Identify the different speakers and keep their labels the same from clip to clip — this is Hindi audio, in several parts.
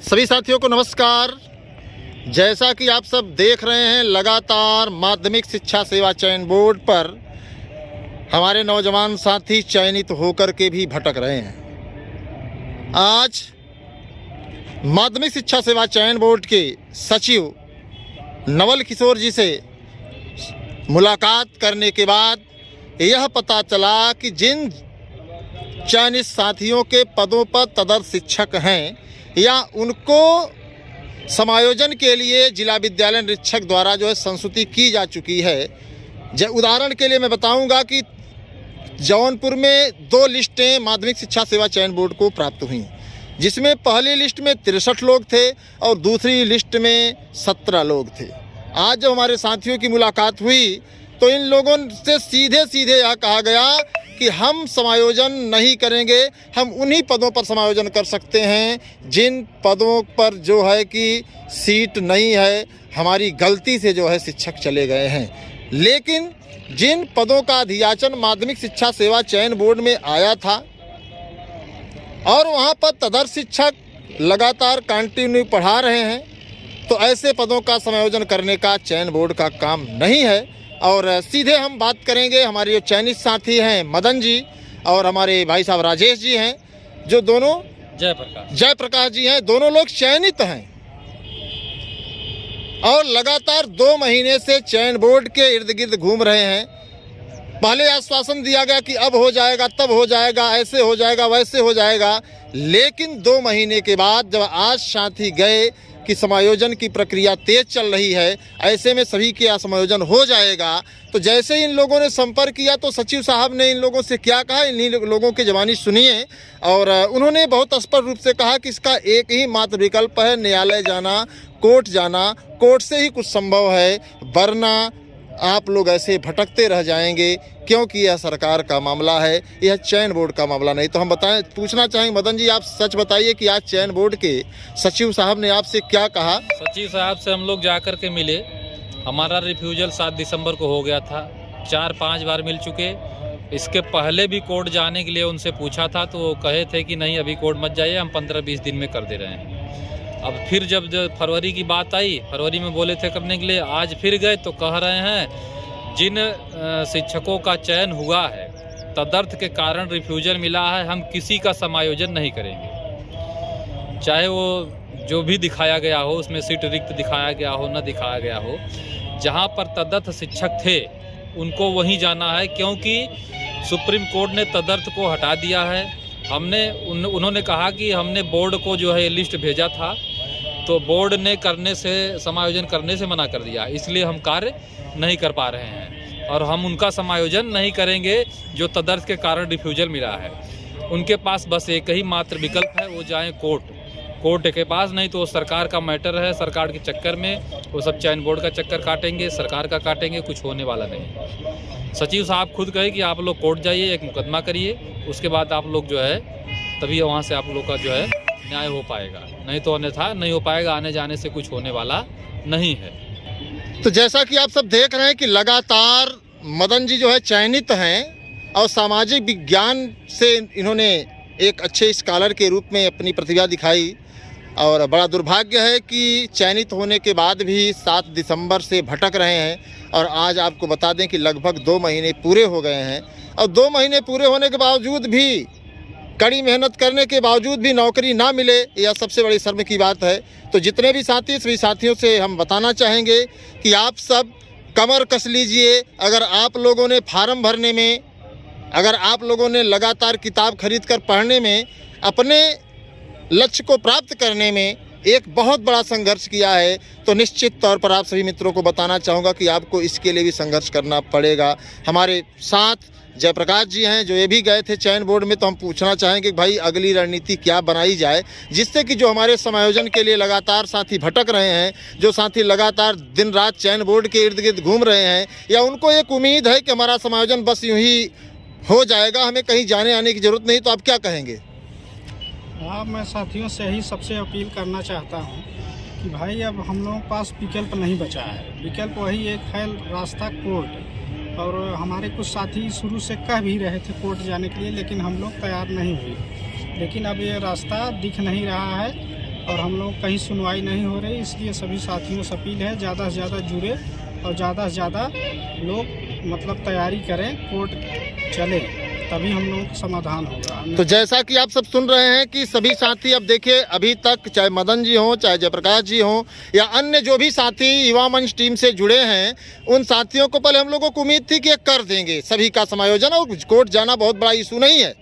Speaker 1: सभी साथियों को नमस्कार। जैसा कि आप सब देख रहे हैं, लगातार माध्यमिक शिक्षा सेवा चयन बोर्ड पर हमारे नौजवान साथी चयनित होकर के भी भटक रहे हैं। आज माध्यमिक शिक्षा सेवा चयन बोर्ड के सचिव नवल किशोर जी से मुलाकात करने के बाद यह पता चला कि जिन चयनित साथियों के पदों पर तदर्थ शिक्षक हैं या उनको समायोजन के लिए जिला विद्यालय निरीक्षक द्वारा जो है संस्तुति की जा चुकी है। उदाहरण के लिए मैं बताऊंगा कि जौनपुर में 2 लिस्टें माध्यमिक शिक्षा सेवा चयन बोर्ड को प्राप्त हुई, जिसमें पहली लिस्ट में 63 लोग थे और दूसरी लिस्ट में 17 लोग थे। आज जब हमारे साथियों की मुलाकात हुई तो इन लोगों से सीधे यह कहा गया कि हम समायोजन नहीं करेंगे, हम उन्हीं पदों पर समायोजन कर सकते हैं जिन पदों पर जो है कि सीट नहीं है, हमारी गलती से जो है शिक्षक चले गए हैं। लेकिन जिन पदों का अधियाचन माध्यमिक शिक्षा सेवा चयन बोर्ड में आया था और वहां पर तदर्थ शिक्षक लगातार कंटिन्यू पढ़ा रहे हैं, तो ऐसे पदों का समायोजन करने का चयन बोर्ड का काम नहीं है। और सीधे हम बात करेंगे, हमारे जो चयनित साथी हैं मदन जी और हमारे भाई साहब राजेश जी हैं, जो दोनों जय प्रकाश जी हैं। दोनों लोग चयनित हैं और लगातार 2 महीने से चयन बोर्ड के इर्द गिर्द घूम रहे हैं। पहले आश्वासन दिया गया कि अब हो जाएगा, तब हो जाएगा, ऐसे हो जाएगा, वैसे हो जाएगा, लेकिन 2 महीने के बाद जब आज साथी गए कि समायोजन की प्रक्रिया तेज चल रही है, ऐसे में सभी के समायोजन हो जाएगा, तो जैसे ही इन लोगों ने संपर्क किया तो सचिव साहब ने इन लोगों से क्या कहा, इन्हीं लोगों की ज़बानी सुनिए। और उन्होंने बहुत स्पष्ट रूप से कहा कि इसका एक ही मात्र विकल्प है, न्यायालय जाना, कोर्ट जाना, कोर्ट से ही कुछ संभव है, वरना आप लोग ऐसे भटकते रह जाएंगे, क्योंकि यह सरकार का मामला है, यह चयन बोर्ड का मामला नहीं। तो हम पूछना चाहेंगे मदन जी, आप सच बताइए कि आज चयन बोर्ड के सचिव साहब ने आपसे क्या कहा?
Speaker 2: सचिव साहब से हम लोग जाकर के मिले। हमारा रिफ्यूजल 7 दिसंबर को हो गया था, 4-5 बार मिल चुके। इसके पहले भी कोर्ट जाने के लिए उनसे पूछा था तो वो कहे थे कि नहीं अभी कोर्ट मत जाइए, हम 15-20 दिन में कर दे रहे हैं। अब फिर जब फरवरी की बात आई, फरवरी में बोले थे करने के लिए, आज फिर गए तो कह रहे हैं जिन शिक्षकों का चयन हुआ है तदर्थ के कारण रिफ्यूजल मिला है, हम किसी का समायोजन नहीं करेंगे। चाहे वो जो भी दिखाया गया हो, उसमें सीट रिक्त दिखाया गया हो, न दिखाया गया हो, जहां पर तदर्थ शिक्षक थे उनको वहीं जाना है, क्योंकि सुप्रीम कोर्ट ने तदर्थ को हटा दिया है। उन्होंने कहा कि हमने बोर्ड को जो है लिस्ट भेजा था तो बोर्ड ने समायोजन करने से मना कर दिया, इसलिए हम कार्य नहीं कर पा रहे हैं और हम उनका समायोजन नहीं करेंगे जो तदर्थ के कारण रिफ्यूजल मिला है। उनके पास बस एक ही मात्र विकल्प है, वो जाएं कोर्ट के पास, नहीं तो सरकार का मैटर है, सरकार के चक्कर में वो सब चयन बोर्ड का चक्कर काटेंगे, सरकार का काटेंगे, कुछ होने वाला नहीं। सचिव साहब खुद कहे कि आप लोग कोर्ट जाइए, एक मुकदमा करिए, उसके बाद आप लोग जो है तभी वहाँ से आप लोग का जो है न्याय हो पाएगा, नहीं तो अन्यथा नहीं हो पाएगा। आने जाने से कुछ होने वाला नहीं है।
Speaker 1: तो जैसा कि आप सब देख रहे हैं कि लगातार मदन जी जो है चयनित हैं और सामाजिक विज्ञान से इन्होंने एक अच्छे स्कॉलर के रूप में अपनी प्रतिभा दिखाई, और बड़ा दुर्भाग्य है कि चयनित होने के बाद भी 7 दिसंबर से भटक रहे हैं। और आज आपको बता दें कि लगभग 2 महीने पूरे हो गए हैं और 2 महीने पूरे होने के बावजूद भी, कड़ी मेहनत करने के बावजूद भी नौकरी ना मिले, यह सबसे बड़ी शर्म की बात है। तो जितने भी साथी, सभी साथियों से हम बताना चाहेंगे कि आप सब कमर कस लीजिए। अगर आप लोगों ने फार्म भरने में, अगर आप लोगों ने लगातार किताब खरीद कर पढ़ने में, अपने लक्ष्य को प्राप्त करने में एक बहुत बड़ा संघर्ष किया है, तो निश्चित तौर पर आप सभी मित्रों को बताना चाहूँगा कि आपको इसके लिए भी संघर्ष करना पड़ेगा। हमारे साथ जयप्रकाश जी हैं जो ये भी गए थे चयन बोर्ड में, तो हम पूछना चाहेंगे कि भाई अगली रणनीति क्या बनाई जाए, जिससे कि जो हमारे समायोजन के लिए लगातार साथी भटक रहे हैं, जो साथी लगातार दिन रात चयन बोर्ड के इर्द गिर्द घूम रहे हैं, या उनको एक उम्मीद है कि हमारा समायोजन बस यूँ ही हो जाएगा, हमें कहीं जाने आने की ज़रूरत नहीं, तो आप क्या कहेंगे?
Speaker 3: हाँ, मैं साथियों से ही सबसे अपील करना चाहता हूँ कि भाई अब हम लोगों के पास विकल्प नहीं बचा है। विकल्प वही एक है, रास्ता कोर्ट। और हमारे कुछ साथी शुरू से कह भी रहे थे कोर्ट जाने के लिए, लेकिन हम लोग तैयार नहीं हुए। लेकिन अब ये रास्ता दिख नहीं रहा है और हम लोग कहीं सुनवाई नहीं हो रही, इसलिए सभी साथियों से अपील है ज़्यादा से ज़्यादा जुड़े और ज़्यादा से ज़्यादा लोग मतलब तैयारी करें, कोर्ट चले, तभी हम लोग समाधान होगा।
Speaker 1: तो जैसा कि आप सब सुन रहे हैं कि सभी साथी, अब देखिए अभी तक चाहे मदन जी हों, चाहे जयप्रकाश जी हों या अन्य जो भी साथी युवा मंच टीम से जुड़े हैं, उन साथियों को पहले हम लोगों को उम्मीद थी कि ये कर देंगे सभी का समायोजन, और कोर्ट जाना बहुत बड़ा इशू नहीं है।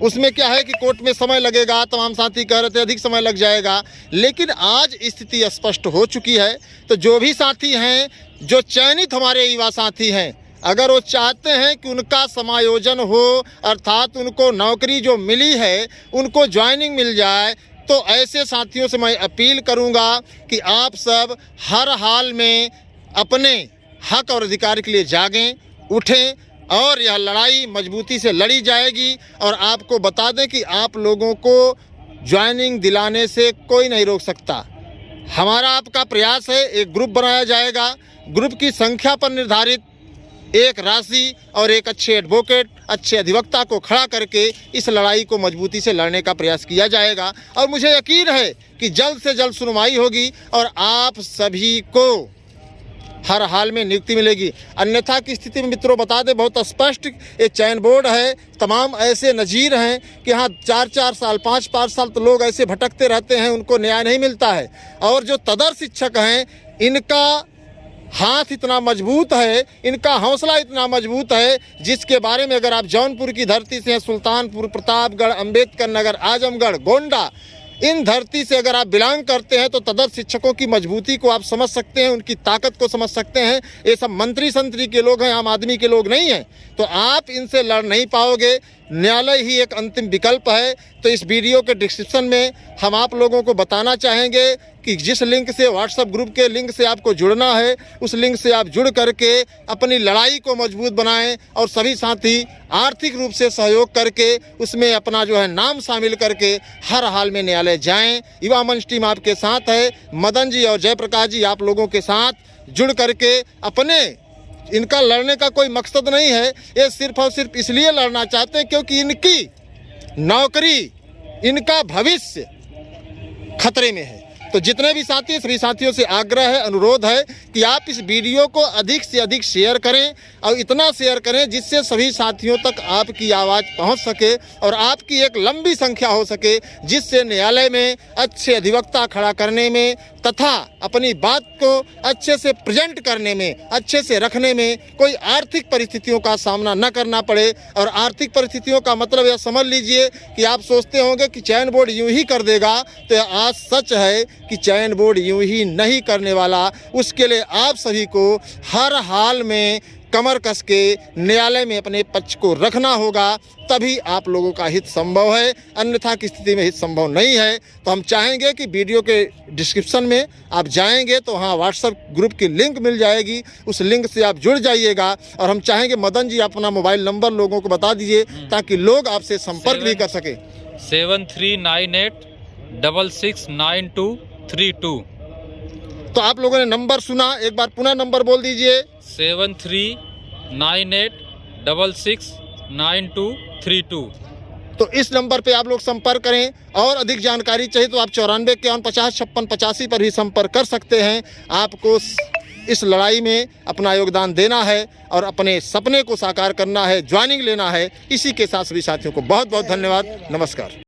Speaker 1: उसमें क्या है कि कोर्ट में समय लगेगा, तमाम साथी कह रहे थे अधिक समय लग जाएगा, लेकिन आज स्थिति स्पष्ट हो चुकी है। तो जो भी साथी हैं, जो चयनित हमारे युवा साथी हैं, अगर वो चाहते हैं कि उनका समायोजन हो, अर्थात उनको नौकरी जो मिली है उनको ज्वाइनिंग मिल जाए, तो ऐसे साथियों से मैं अपील करूंगा कि आप सब हर हाल में अपने हक और अधिकार के लिए जागें, उठें, और यह लड़ाई मजबूती से लड़ी जाएगी। और आपको बता दें कि आप लोगों को ज्वाइनिंग दिलाने से कोई नहीं रोक सकता। हमारा आपका प्रयास है, एक ग्रुप बनाया जाएगा, ग्रुप की संख्या पर निर्धारित एक राशि और एक अच्छे एडवोकेट, अच्छे अधिवक्ता को खड़ा करके इस लड़ाई को मजबूती से लड़ने का प्रयास किया जाएगा। और मुझे यकीन है कि जल्द से जल्द सुनवाई होगी और आप सभी को हर हाल में नियुक्ति मिलेगी। अन्यथा की स्थिति में मित्रों बता दें, बहुत स्पष्ट ये चयन बोर्ड है, तमाम ऐसे नज़ीर हैं कि हाँ 4-4 साल 5-5 साल तो लोग ऐसे भटकते रहते हैं, उनको न्याय नहीं मिलता है। और जो तदर शिक्षक हैं, इनका हाथ इतना मजबूत है, इनका हौसला इतना मजबूत है, जिसके बारे में अगर आप जौनपुर की धरती से, सुल्तानपुर, प्रतापगढ़, अंबेडकर नगर, आजमगढ़, गोंडा, इन धरती से अगर आप बिलोंग करते हैं तो तदर शिक्षकों की मजबूती को आप समझ सकते हैं, उनकी ताकत को समझ सकते हैं। ये सब मंत्री संतरी के लोग हैं, आम आदमी के लोग नहीं हैं, तो आप इनसे लड़ नहीं पाओगे। न्यायालय ही एक अंतिम विकल्प है। तो इस वीडियो के डिस्क्रिप्शन में हम आप लोगों को बताना चाहेंगे कि जिस लिंक से, व्हाट्सएप ग्रुप के लिंक से आपको जुड़ना है, उस लिंक से आप जुड़ करके अपनी लड़ाई को मजबूत बनाएं और सभी साथी आर्थिक रूप से सहयोग करके उसमें अपना जो है नाम शामिल करके हर हाल में न्यायालय जाएं। युवा मंच टीम आपके साथ है, मदन जी और जयप्रकाश जी आप लोगों के साथ जुड़ करके अपने, इनका लड़ने का कोई मकसद नहीं है, ये सिर्फ और सिर्फ इसलिए लड़ना चाहते हैं क्योंकि इनकी नौकरी, इनका भविष्य खतरे में है। तो जितने भी साथी, सभी साथियों से आग्रह है, अनुरोध है कि आप इस वीडियो को अधिक से अधिक शेयर करें और इतना शेयर करें जिससे सभी साथियों तक आपकी आवाज़ पहुंच सके और आपकी एक लंबी संख्या हो सके, जिससे न्यायालय में अच्छे अधिवक्ता खड़ा करने में तथा अपनी बात को अच्छे से प्रेजेंट करने में, अच्छे से रखने में कोई आर्थिक परिस्थितियों का सामना न करना पड़े। और आर्थिक परिस्थितियों का मतलब यह समझ लीजिए कि आप सोचते होंगे कि चयन बोर्ड यूं ही कर देगा, तो आज सच है कि चयन बोर्ड यूं ही नहीं करने वाला। उसके लिए आप सभी को हर हाल में कमर कस के न्यायालय में अपने पक्ष को रखना होगा, तभी आप लोगों का हित संभव है, अन्यथा की स्थिति में हित संभव नहीं है। तो हम चाहेंगे कि वीडियो के डिस्क्रिप्शन में आप जाएंगे तो हाँ व्हाट्सएप ग्रुप की लिंक मिल जाएगी, उस लिंक से आप जुड़ जाइएगा। और हम चाहेंगे मदन जी अपना मोबाइल नंबर लोगों को बता दीजिए ताकि लोग आपसे संपर्क भी कर सके।
Speaker 2: 7398669232।
Speaker 1: तो आप लोगों ने नंबर सुना, एक बार पुनः नंबर बोल दीजिए।
Speaker 2: 7398669232।
Speaker 1: तो इस नंबर पे आप लोग संपर्क करें। और अधिक जानकारी चाहिए तो आप 9451505685 पर भी संपर्क कर सकते हैं। आपको इस लड़ाई में अपना योगदान देना है और अपने सपने को साकार करना है, ज्वाइनिंग लेना है। इसी के साथ सभी साथियों को बहुत बहुत धन्यवाद, नमस्कार।